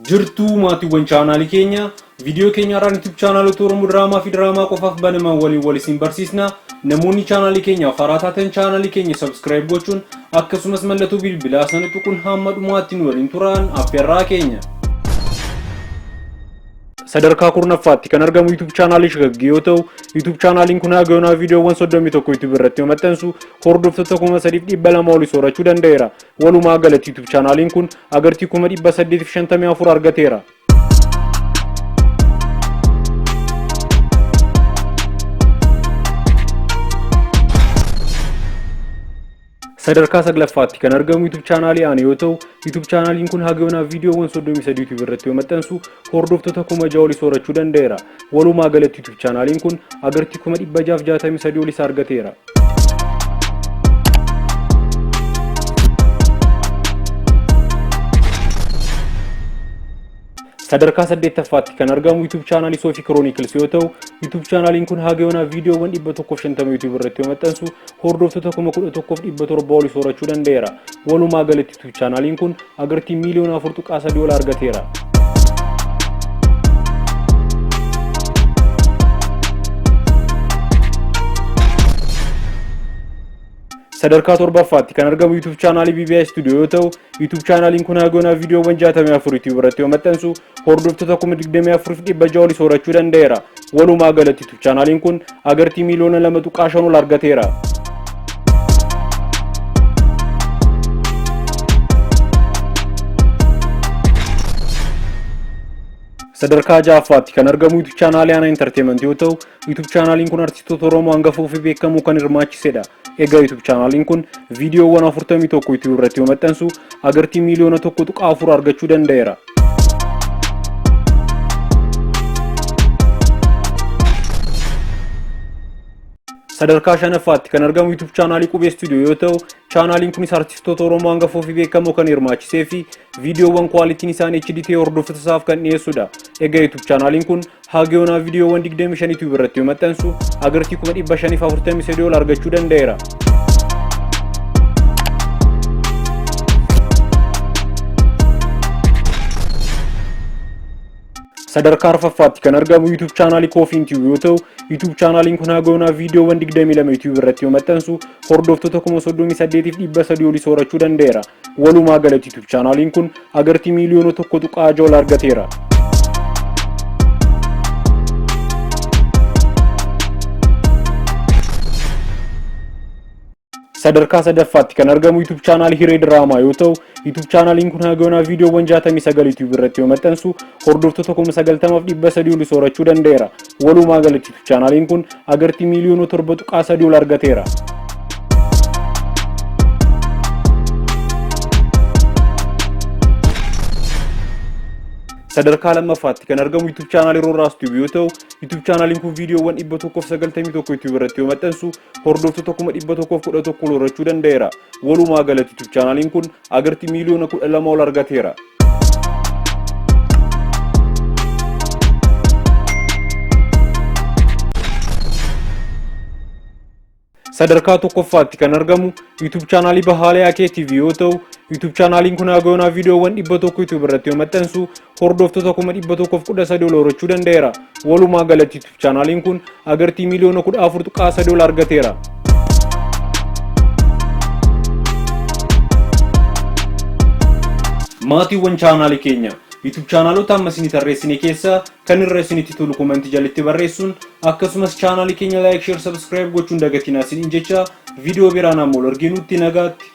Jirtuu maatiiwwan chaanaalii keenya viidiyoo keenya irraan YouTube chaanaalota Oromoo Diraamaa fi Diraamaa qofaaf banaman waliin barsiisna. Namoonni chaanaalii keenya haaraa taatan chaanaalii keenya subscribe gochuun akkasumas mallattoo bilbilaa sana tuquun hamma dhumaatti nu waliin turaan affeerraa keenya. Sadarkaa kurnaffaatti kan argamu YouTube chaanaalii Shagaggee yoo ta'u, YouTube chaanaaliin kun haga viidiyoowwan 31 YouTube irratti maxxansu hordoftoota 3,200 ol soorachuu danda'eera. Walumaa galatti YouTube chaanaaliin kun agartii 854 argateera. Sadarkaa saglaffaatti kan argamu YouTube chaanaalii Ani yoo ta'u, YouTube chaanaaliin kun haga viidiyoowwan 33 YouTube irratti maxxansu hordoftoota 6,000 ol soorachuu danda'eera. Walumaa galatti YouTube chaanaaliin kun agartii 663 ol argateera. Sadarkaa 8ffaatti kan argamu YouTube chaanaalii Sophie Chronicles yoo ta'u, YouTube chaanaaliin kun haga viidiyoowwan 150 YouTube irratti maxxansu hordoftoota 11,700 ol soorachuu danda'eera. Walumaa galatti YouTube chaanaaliin kun agartii miliyoona 4.3 ol argateera. Sadarkaa 7ffaatti kan argamu YouTube chaanaalii BBI Studio yoo ta'u, YouTube chaanaaliin kun haga viidiyoowwan 64 YouTube irratti maxxansu hordoftoota 24,600 ol soorachuu danda'eera. Walumaa galatti YouTube chaanaaliin kun agartii miliyoona 2.5 ol argateera. Sadarkaa 6ffaatti kan argamu YouTube chaanaalii Ana Entertainment yoo ta'u, YouTube chaanaaliin kun artistoota Oromoo hangafoo fi beekamoo kan hirmaachisedha. Egaa YouTube chaanaaliin kun viidiyoowwan 41 YouTube irratti maxxansu agartii miliyoona 1.4 argachuu danda'eera. Sadarkaa 5ffaatti kan argamu YouTube chaanaalii Qubee Studio yoo ta'u, chaanaaliin kunis artistoota Oromoo hangafoo fi beekamoo kan hirmaachisee fi viidiyoowwan kwaalitiin isaanii HD ta'e hordoftoota isaaf kan dhiyeessudha. Egaa YouTube chaanaaliin kun haga viidiyoowwan 25 YouTube irratti maxxansu agartii 543 ol argachuu danda'eera. Sadarkaa 4ffaatti kan argamu YouTube chaanaalii Coffee Tube yoo ta'u, YouTube chaanaaliin kun haga viidiyoowwan 22 YouTube irratti maxxansu hordoftoota 38,300 ol soorachuu danda'eera. Walumaa galatti YouTube chaanaaliin kun agartii miliyoona 1.6 ol argateera. Sadarkaa 3ffaatti kan argamu YouTube chaanaalii Hiree Diraamaa yoo ta'u, YouTube chaanaaliin kun haga viidiyoowwan 69 YouTube irratti maxxansu hordoftoota 90,300 ol soorachuu danda'eera. Walumaa galatti YouTube chaanaaliin kun agartii miliyoona 7.3 ol argateera. Sadarkaa 2ffaatti kan argamu YouTube chaanaalii Roorraa Studio yoo ta'u, YouTube chaanaaliin kun viidiyoowwan 191 YouTube irratti maxxansu hordoftoota 111 ol horachuu danda'eera. Walumaa galatti YouTube chaanaaliin kun agartii miliyoona 12 ol argateera. Sadarkaa 1ffaatti kan argamu YouTube chaanaalii Bahaaliyaa TV yoo ta'u, YouTube chaanaaliin kun haga viidiyoowwan 100 YouTube irratti maxxansu hordoftoota 113 ol horachuu danda'eera. Walumaa galatti YouTube chaanaaliin kun agartii miliyoona 14.3 ol argateera. Maatiiwwan chaanaalii keenya YouTube chaanaalota amma isin tarreessine keessaa kan irra isinitti tolu komentii jalatti barreessuun akkasumas chaanaalii keenya like, share, subscribe gochuun dagatinaa isiniin jecha viidiyoo biraan ammoo arginutti nagaatti.